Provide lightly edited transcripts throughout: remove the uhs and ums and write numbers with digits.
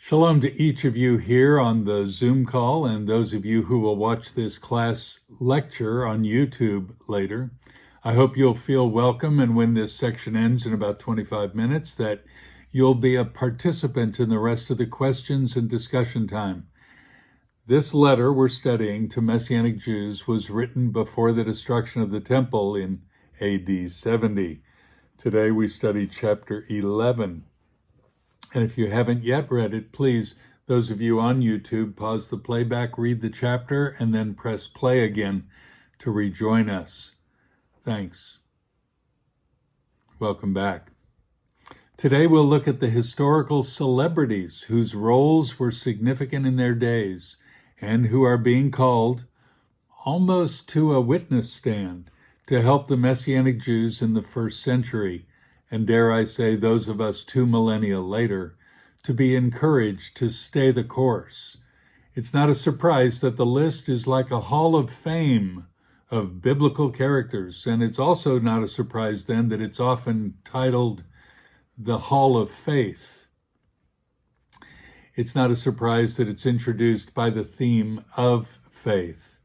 Shalom to each of you here on the Zoom call and those of you who will watch this class lecture on YouTube later. I hope you'll feel welcome, and when this section ends in about 25 minutes, that you'll be a participant in the rest of the questions and discussion time. This letter we're studying to Messianic Jews was written before the destruction of the temple in AD 70. Today we study chapter 11. And if you haven't yet read it, please, those of you on YouTube, pause the playback, read the chapter, and then press play again to rejoin us. Thanks. Welcome back. Today we'll look at the historical celebrities whose roles were significant in their days and who are being called almost to a witness stand to help the Messianic Jews in the first century, and dare I say those of us 2 millennia later, to be encouraged to stay the course. It's not a surprise that the list is like a hall of fame of biblical characters, and it's also not a surprise then that it's often titled the Hall of Faith. It's not a surprise that it's introduced by the theme of faith.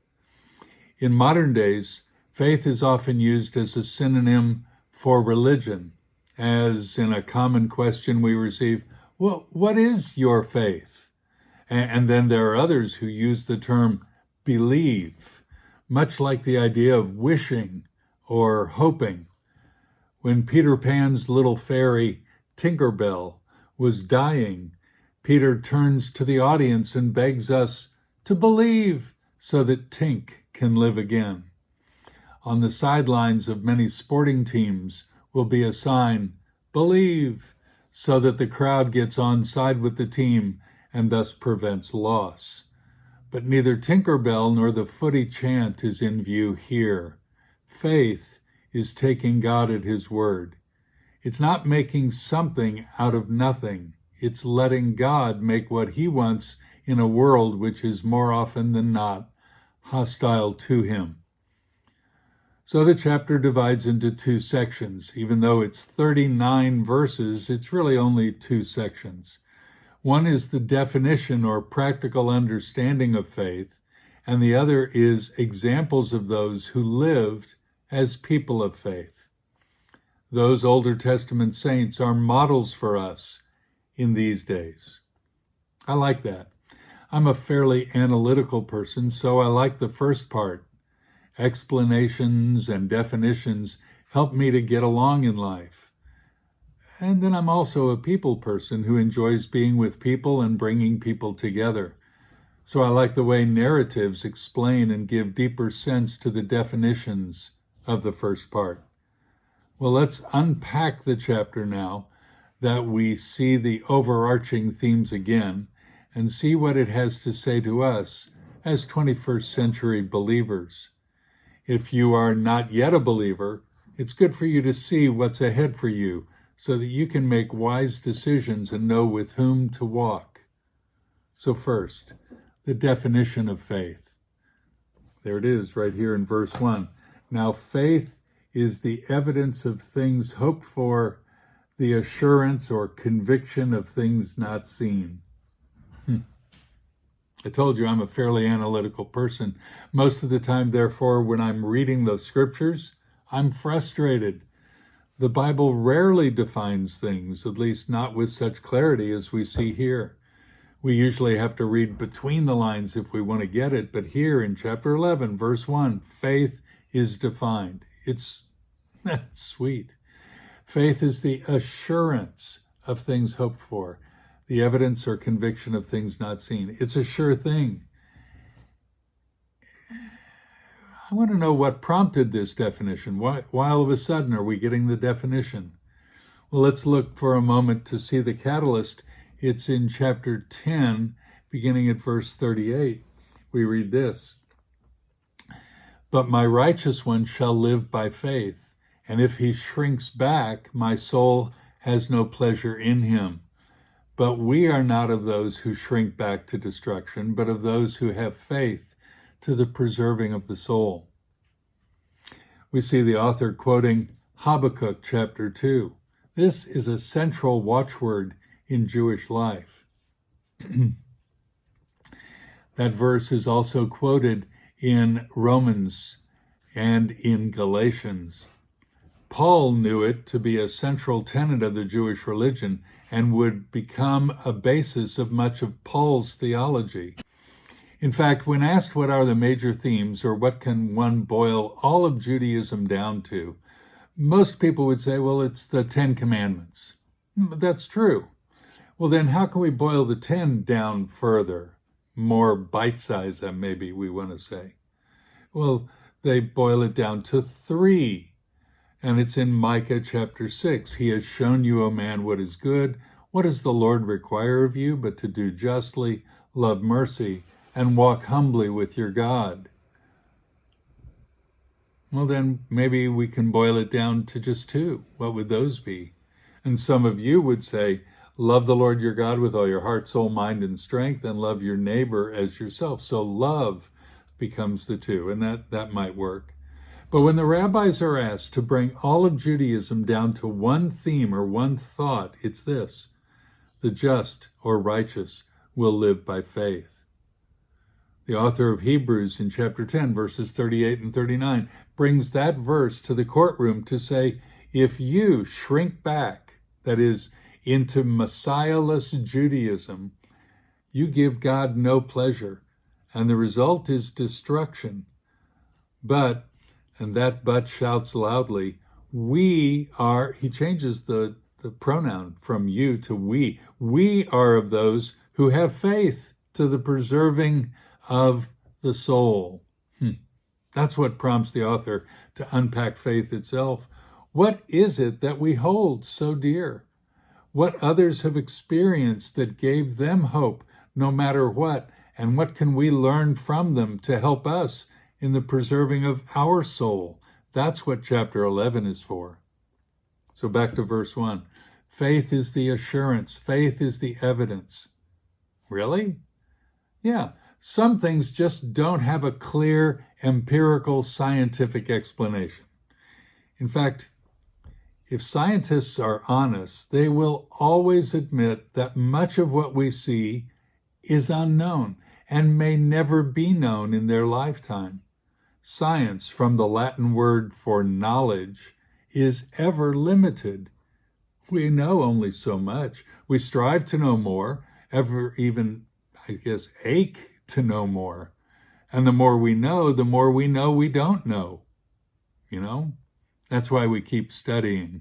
In modern days, faith is often used as a synonym for religion, as in a common question we receive, well, what is your faith? And then there are others who use the term believe, much like the idea of wishing or hoping. When Peter Pan's little fairy, Tinker Bell, was dying, Peter turns to the audience and begs us to believe so that Tink can live again. On the sidelines of many sporting teams will be a sign, believe, so that the crowd gets on side with the team and thus prevents loss. But neither Tinker Bell nor the footy chant is in view here. Faith is taking God at his word. It's not making something out of nothing. It's letting God make what he wants in a world which is more often than not hostile to him. So the chapter divides into 2 sections. Even though it's 39 verses, it's really only 2 sections. One is the definition or practical understanding of faith, and the other is examples of those who lived as people of faith. Those Older Testament saints are models for us in these days. I like that. I'm a fairly analytical person, so I like the first part. Explanations and definitions help me to get along in life. And then I'm also a people person who enjoys being with people and bringing people together. So I like the way narratives explain and give deeper sense to the definitions of the first part. Well, let's unpack the chapter now that we see the overarching themes again and see what it has to say to us as 21st century believers. If you are not yet a believer, it's good for you to see what's ahead for you so that you can make wise decisions and know with whom to walk. So first, the definition of faith. There it is right here in verse 1. Now faith is the evidence of things hoped for, the assurance or conviction of things not seen. I told you I'm a fairly analytical person. Most of the time, therefore, when I'm reading the scriptures, I'm frustrated. The Bible rarely defines things, at least not with such clarity as we see here. We usually have to read between the lines if we want to get it, but here in chapter 11, verse 1, faith is defined. That's sweet. Faith is the assurance of things hoped for, the evidence or conviction of things not seen. It's a sure thing. I want to know what prompted this definition. Why all of a sudden are we getting the definition? Well, let's look for a moment to see the catalyst. It's in chapter 10, beginning at verse 38. We read this. But my righteous one shall live by faith, and if he shrinks back, my soul has no pleasure in him. But we are not of those who shrink back to destruction, but of those who have faith to the preserving of the soul. We see the author quoting Habakkuk chapter 2. This is a central watchword in Jewish life. That verse is also quoted in Romans and in Galatians. Paul knew it to be a central tenet of the Jewish religion and would become a basis of much of Paul's theology. In fact, when asked what are the major themes or what can one boil all of Judaism down to, most people would say, well, it's the 10 Commandments. That's true. Well, then how can we boil the 10 down further? More bite-sized, maybe we want to say. Well, they boil it down to 3. And it's in Micah chapter 6. He has shown you, O man, what is good. What does the Lord require of you but to do justly, love mercy, and walk humbly with your God? Well, then maybe we can boil it down to just 2. What would those be? And some of you would say, love the Lord your God with all your heart, soul, mind, and strength, and love your neighbor as yourself. So love becomes the 2, and that might work. But when the rabbis are asked to bring all of Judaism down to one theme or one thought, it's this: the just or righteous will live by faith. The author of Hebrews in chapter 10, verses 38 and 39, brings that verse to the courtroom to say, if you shrink back, that is, into Messiahless Judaism, you give God no pleasure, and the result is destruction. But, and that but shouts loudly, we are, he changes the pronoun from you to we. We are of those who have faith to the preserving of the soul. That's what prompts the author to unpack faith itself. What is it that we hold so dear? What others have experienced that gave them hope no matter what? And what can we learn from them to help us in the preserving of our soul? That's what chapter 11 is for. So back to verse 1. Faith is the assurance. Faith is the evidence. Really? Yeah. Some things just don't have a clear, empirical, scientific explanation. In fact, if scientists are honest, they will always admit that much of what we see is unknown and may never be known in their lifetime. Science, from the Latin word for knowledge, is ever limited. We know only so much. We strive to know more, ever even, ache to know more. And the more we know we don't know. That's why we keep studying.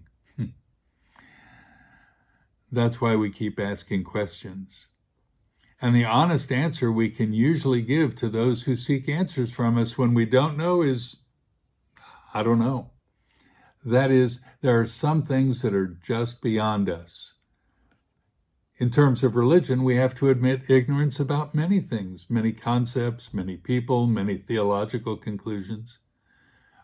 That's why we keep asking questions. And the honest answer we can usually give to those who seek answers from us when we don't know is, I don't know. That is, there are some things that are just beyond us. In terms of religion, we have to admit ignorance about many things, many concepts, many people, many theological conclusions.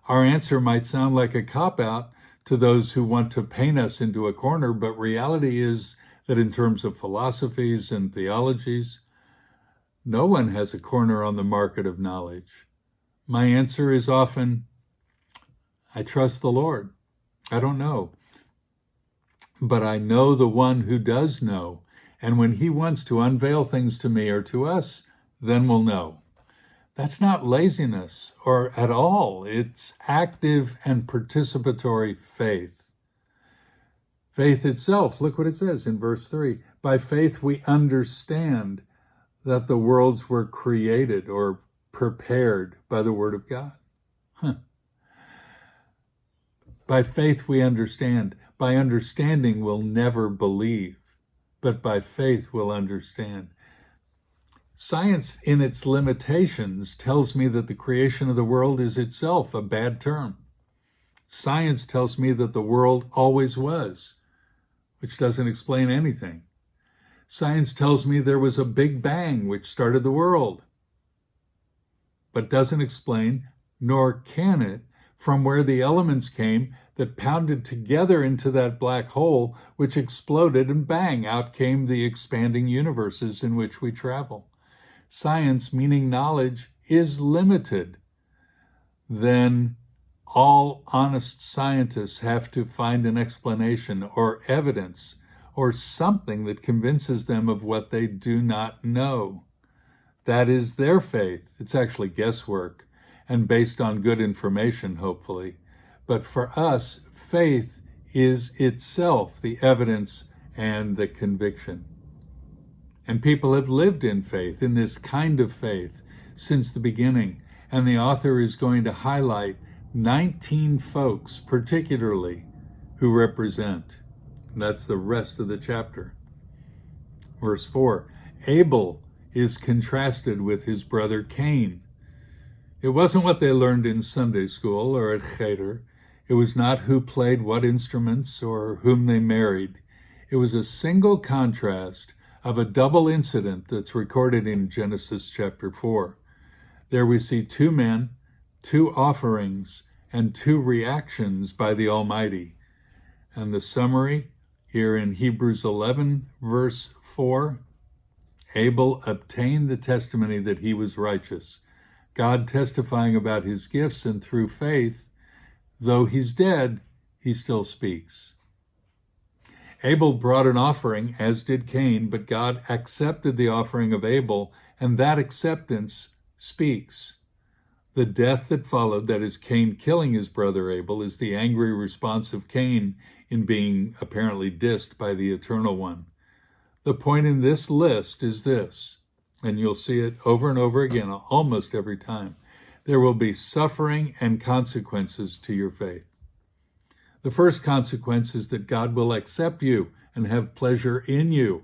Our answer might sound like a cop-out to those who want to paint us into a corner, but reality is that in terms of philosophies and theologies, no one has a corner on the market of knowledge. My answer is often, I trust the Lord. I don't know. But I know the one who does know, and when he wants to unveil things to me or to us, then we'll know. That's not laziness or at all. It's active and participatory faith. Faith itself, look what it says in verse 3. By faith we understand that the worlds were created or prepared by the word of God. By faith we understand. By understanding we'll never believe, but by faith we'll understand. Science, in its limitations, tells me that the creation of the world is itself a bad term. Science tells me that the world always was, which doesn't explain anything. Science tells me there was a Big Bang which started the world, but doesn't explain, nor can it, from where the elements came that pounded together into that black hole, which exploded, and bang, out came the expanding universes in which we travel. Science, meaning knowledge, is limited. Then all honest scientists have to find an explanation or evidence or something that convinces them of what they do not know. That is their faith. It's actually guesswork and based on good information, hopefully. But for us, faith is itself the evidence and the conviction. And people have lived in faith, in this kind of faith, since the beginning. And the author is going to highlight 19 folks, particularly, who represent. And that's the rest of the chapter. Verse 4, Abel is contrasted with his brother Cain. It wasn't what they learned in Sunday school or at Cheder. It was not who played what instruments or whom they married. It was a single contrast of a double incident that's recorded in Genesis chapter 4. There we see two men, two offerings, and two reactions by the Almighty. And the summary here in Hebrews 11, verse 4, Abel obtained the testimony that he was righteous, God testifying about his gifts, and through faith, though he's dead, he still speaks. Abel brought an offering, as did Cain, but God accepted the offering of Abel, and that acceptance speaks. The death that followed, that is Cain killing his brother Abel, is the angry response of Cain in being apparently dissed by the Eternal One. The point in this list is this, and you'll see it over and over again, almost every time. There will be suffering and consequences to your faith. The first consequence is that God will accept you and have pleasure in you.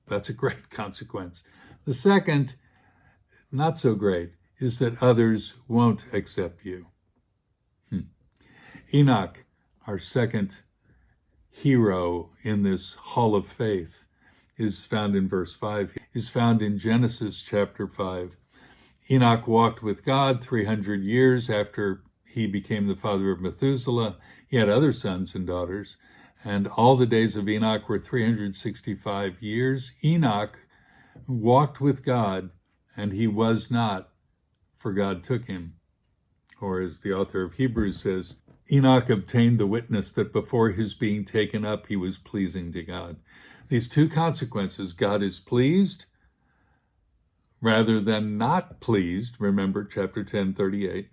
That's a great consequence. The second, not so great, is that others won't accept you. Enoch, our second hero in this hall of faith, is found in verse 5, is found in Genesis chapter 5. Enoch walked with God 300 years after he became the father of Methuselah. He had other sons and daughters, and all the days of Enoch were 365 years. Enoch walked with God, and he was not, for God took him. Or as the author of Hebrews says, Enoch obtained the witness that before his being taken up, he was pleasing to God. These two consequences, God is pleased rather than not pleased, remember chapter 10:38,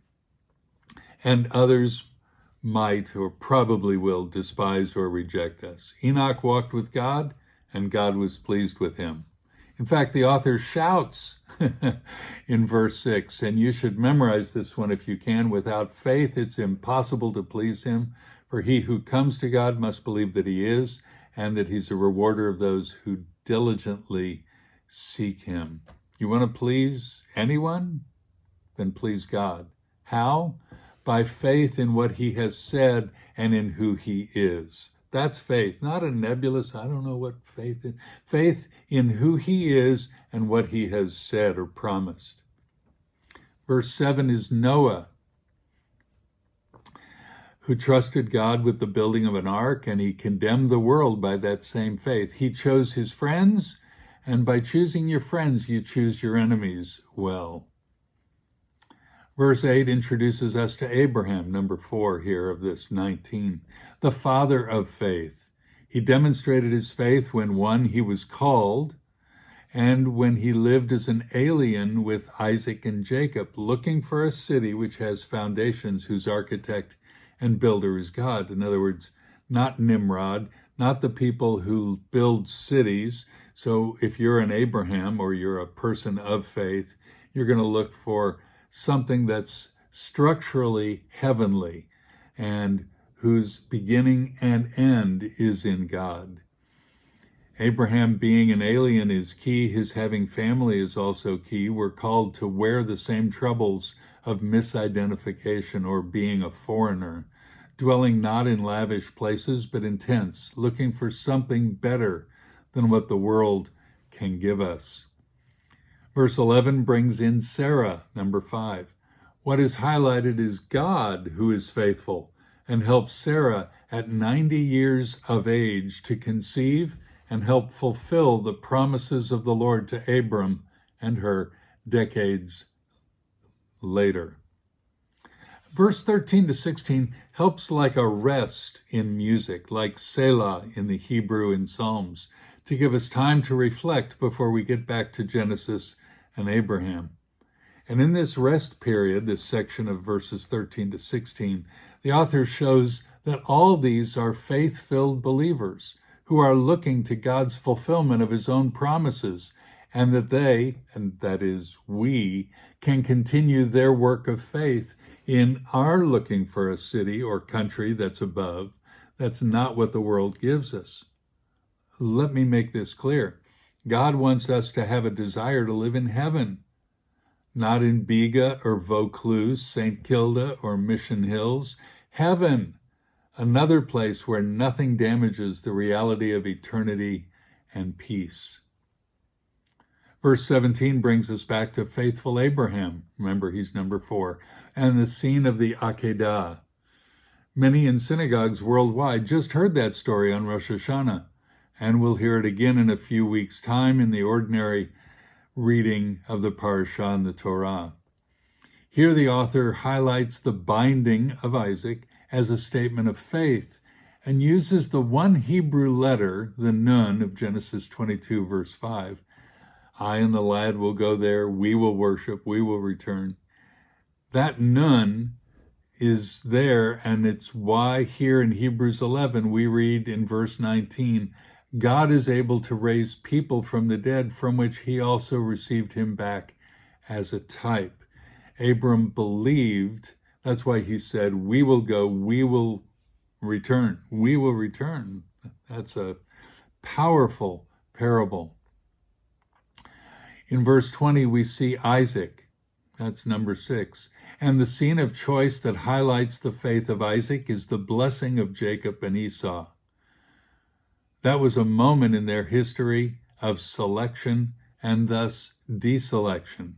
and others might or probably will despise or reject us. Enoch walked with God, and God was pleased with him. In fact, the author shouts in verse 6, and you should memorize this one if you can, without faith it's impossible to please him, for he who comes to God must believe that he is, and that he's a rewarder of those who diligently seek him. You want to please anyone? Then please God. How? By faith in what he has said and in who he is. That's faith, not a nebulous, I don't know what faith is. Faith in who he is and what he has said or promised. Verse 7 is Noah, who trusted God with the building of an ark, and he condemned the world by that same faith. He chose his friends, and by choosing your friends, you choose your enemies well. Verse 8 introduces us to Abraham, number 4 here of this 19, the father of faith. He demonstrated his faith when, one, he was called, and when he lived as an alien with Isaac and Jacob, looking for a city which has foundations, whose architect and builder is God. In other words, not Nimrod, not the people who build cities. So if you're an Abraham or you're a person of faith, you're going to look for something that's structurally heavenly and whose beginning and end is in God. Abraham being an alien is key. His having family is also key. We're called to wear the same troubles of misidentification or being a foreigner, dwelling not in lavish places but in tents, looking for something better than what the world can give us. Verse 11 brings in Sarah, number 5. What is highlighted is God, who is faithful and helps Sarah at 90 years of age to conceive and help fulfill the promises of the Lord to Abram and her decades later. Verse 13 to 16 helps like a rest in music, like Selah in the Hebrew in Psalms, to give us time to reflect before we get back to Genesis and Abraham. And in this rest period, this section of verses 13 to 16, the author shows that all these are faith-filled believers who are looking to God's fulfillment of his own promises, and that they, and that is we, can continue their work of faith in our looking for a city or country that's above. That's not what the world gives us. Let me make this clear. God wants us to have a desire to live in heaven, not in Bega or Vaucluse, St. Kilda or Mission Hills. Heaven, another place where nothing damages the reality of eternity and peace. Verse 17 brings us back to faithful Abraham. Remember, he's number 4. And the scene of the Akedah. Many in synagogues worldwide just heard that story on Rosh Hashanah, and we'll hear it again in a few weeks' time in the ordinary reading of the parashah in the Torah. Here the author highlights the binding of Isaac as a statement of faith and uses the one Hebrew letter, the Nun of Genesis 22, verse 5. I and the lad will go there, we will worship, we will return. That Nun is there, and it's why here in Hebrews 11 we read in verse 19, God is able to raise people from the dead, from which he also received him back as a type. Abram believed, that's why he said, we will go, we will return, we will return. That's a powerful parable. In verse 20, we see Isaac. That's number 6. And the scene of choice that highlights the faith of Isaac is the blessing of Jacob and Esau. That was a moment in their history of selection and thus deselection.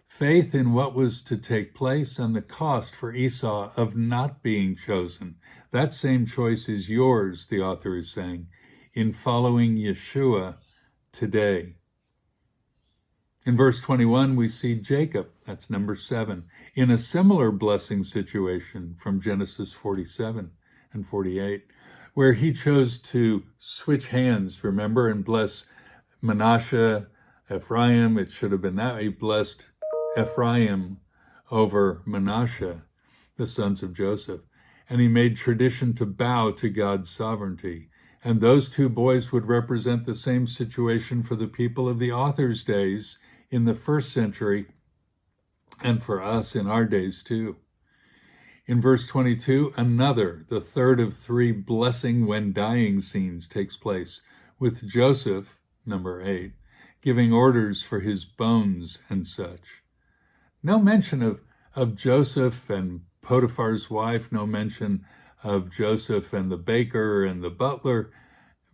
Faith in what was to take place and the cost for Esau of not being chosen. That same choice is yours, the author is saying, in following Yeshua today. In verse 21, we see Jacob, that's number 7, in a similar blessing situation from Genesis 47 and 48, where he chose to switch hands, remember, and bless Manasseh, Ephraim. It should have been that. He blessed Ephraim over Manasseh, the sons of Joseph. And he made tradition to bow to God's sovereignty. And those two boys would represent the same situation for the people of the author's days in the first century, and for us in our days too. In verse 22, another, the third of 3 blessing when dying scenes takes place, with Joseph, number 8, giving orders for his bones and such. No mention of Joseph and Potiphar's wife, no mention of Joseph and the baker and the butler.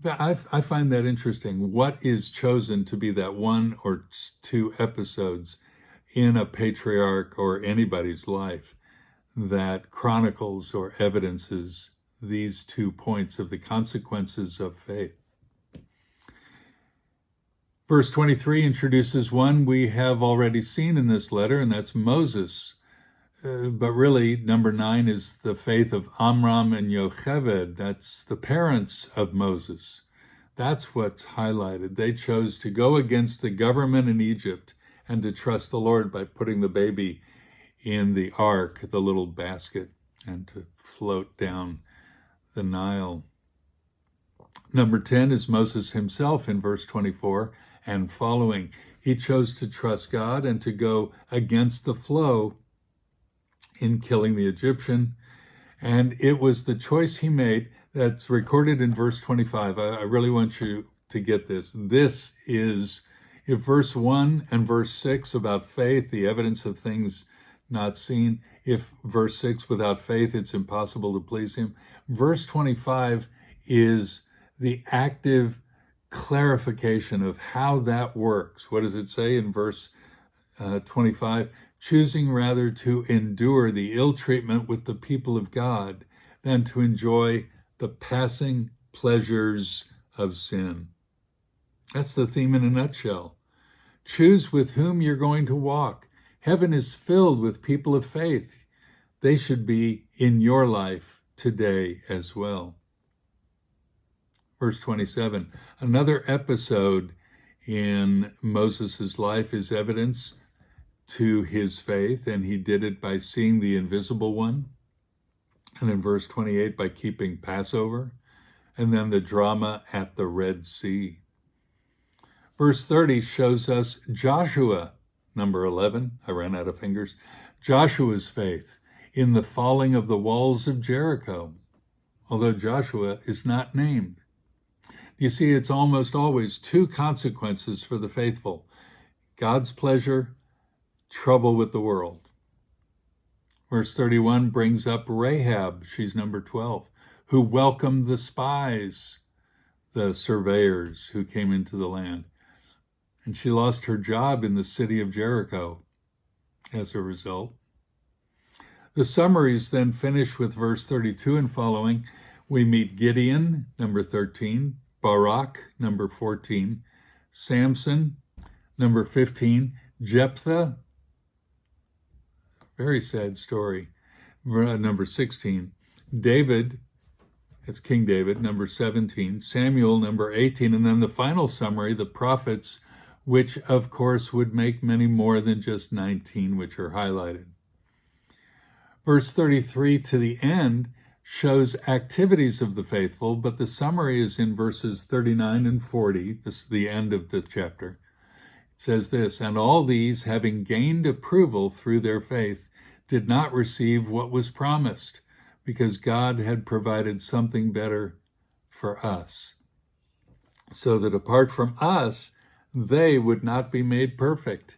I find that interesting. What is chosen to be that 1 or 2 episodes in a patriarch or anybody's life that chronicles or evidences these 2 points of the consequences of faith? Verse 23 introduces one we have already seen in this letter, and that's Moses. But really, number 9 is the faith of Amram and Yocheved. That's the parents of Moses. That's what's highlighted. They chose to go against the government in Egypt and to trust the Lord by putting the baby in the ark, the little basket, and to float down the Nile. Number 10 is Moses himself in verse 24 and following. He chose to trust God and to go against the flow in killing the Egyptian. And it was the choice he made that's recorded in verse 25. I really want you to get this. This is, if verse 1 and verse 6 about faith, the evidence of things not seen, if verse 6, without faith, it's impossible to please him. Verse 25 is the active clarification of how that works. What does it say in verse 25? Choosing rather to endure the ill treatment with the people of God than to enjoy the passing pleasures of sin. That's the theme in a nutshell. Choose with whom you're going to walk. Heaven is filled with people of faith. they should be in your life today as well. Verse 27, another episode in Moses' life is evidence to his faith, and he did it by seeing the invisible one. And in verse 28, by keeping Passover, and then the drama at the Red Sea. Verse 30 shows us Joshua, number 11, I ran out of fingers, Joshua's faith in the falling of the walls of Jericho, although Joshua is not named. You see, it's almost always two consequences for the faithful: God's pleasure, trouble with the world. Verse 31 brings up Rahab, she's number 12, who welcomed the spies, the surveyors who came into the land. And she lost her job in the city of Jericho as a result. The summaries then finish with verse 32 and following. We meet Gideon, number 13, Barak, number 14, Samson, number 15, Jephthah, very sad story, number 16, David, it's King David, number 17, Samuel, number 18, and then the final summary, the prophets, which of course would make many more than just 19, which are highlighted. Verse 33 to the end shows activities of the faithful, but the summary is in verses 39 and 40. This is the end of the chapter. It says this, and all these, having gained approval through their faith, did not receive what was promised, because God had provided something better for us, so that apart from us, they would not be made perfect.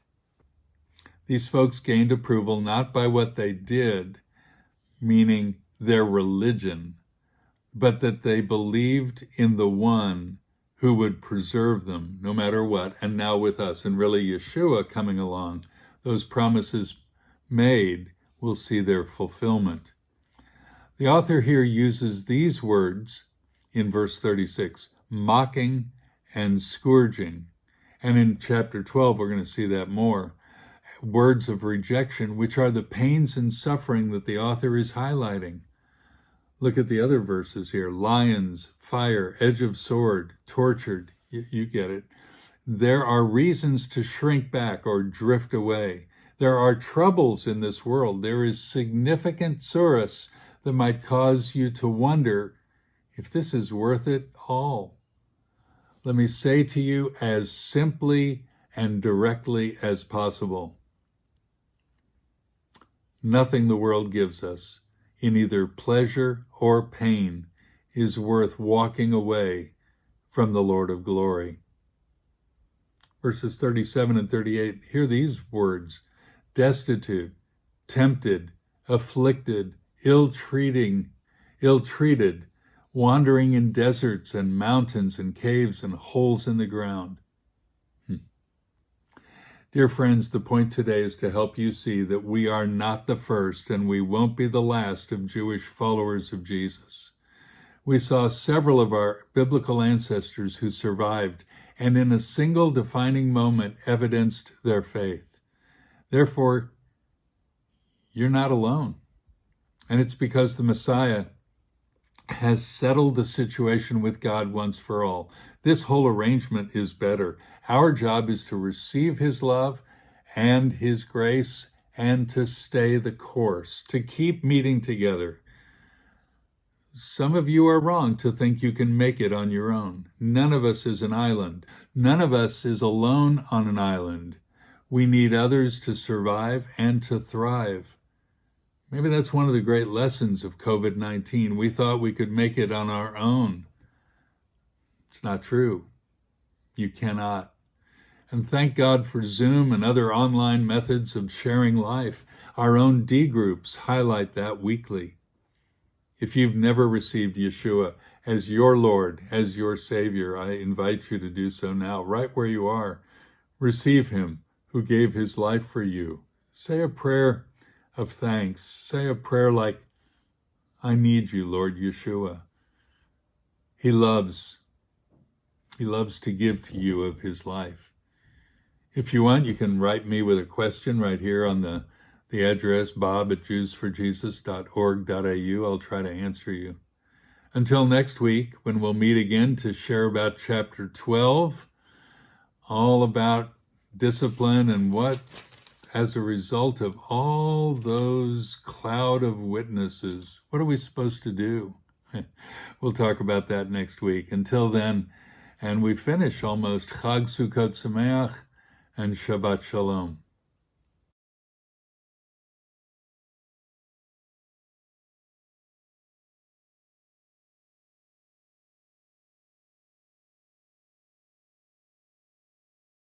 These folks gained approval not by what they did, meaning their religion, but that they believed in the one who would preserve them no matter what. And now with us, and really Yeshua coming along, those promises made will see their fulfillment. The author here uses these words in verse 36, mocking and scourging. And in chapter 12, we're going to see that more. Words of rejection, which are the pains and suffering that the author is highlighting. Look at the other verses here. Lions, fire, edge of sword, tortured. You get it. There are reasons to shrink back or drift away. There are troubles in this world. There is significant sorrows that might cause you to wonder if this is worth it all. Let me say to you as simply and directly as possible, nothing the world gives us in either pleasure or pain is worth walking away from the Lord of glory. Verses 37 and 38, hear these words: destitute, tempted, afflicted, ill-treated, wandering in deserts and mountains and caves and holes in the ground. Dear friends, the point today is to help you see that we are not the first and we won't be the last of Jewish followers of Jesus. We saw several of our biblical ancestors who survived and in a single defining moment evidenced their faith. Therefore, you're not alone. And it's because the Messiah has settled the situation with God once for all. This whole arrangement is better. Our job is to receive his love and his grace and to stay the course, to keep meeting together. Some of you are wrong to think you can make it on your own. None of us is an island. None of us is alone on an island. We need others to survive and to thrive. Maybe that's one of the great lessons of COVID-19. We thought we could make it on our own. It's not true. You cannot. And thank God for Zoom and other online methods of sharing life. Our own D groups highlight that weekly. If you've never received Yeshua as your Lord, as your Savior, I invite you to do so now, right where you are. Receive him who gave his life for you. Say a prayer of thanks. Say a prayer like, I need you, Lord Yeshua. He loves to give to you of his life. If you want, you can write me with a question right here on the The address, bob@jewsforjesus.org.au. I'll try to answer you. Until next week, when we'll meet again to share about chapter 12, all about discipline and what, as a result of all those cloud of witnesses, what are we supposed to do? We'll talk about that next week. Until then, and we finish almost Chag Sukkot Sameach and Shabbat Shalom.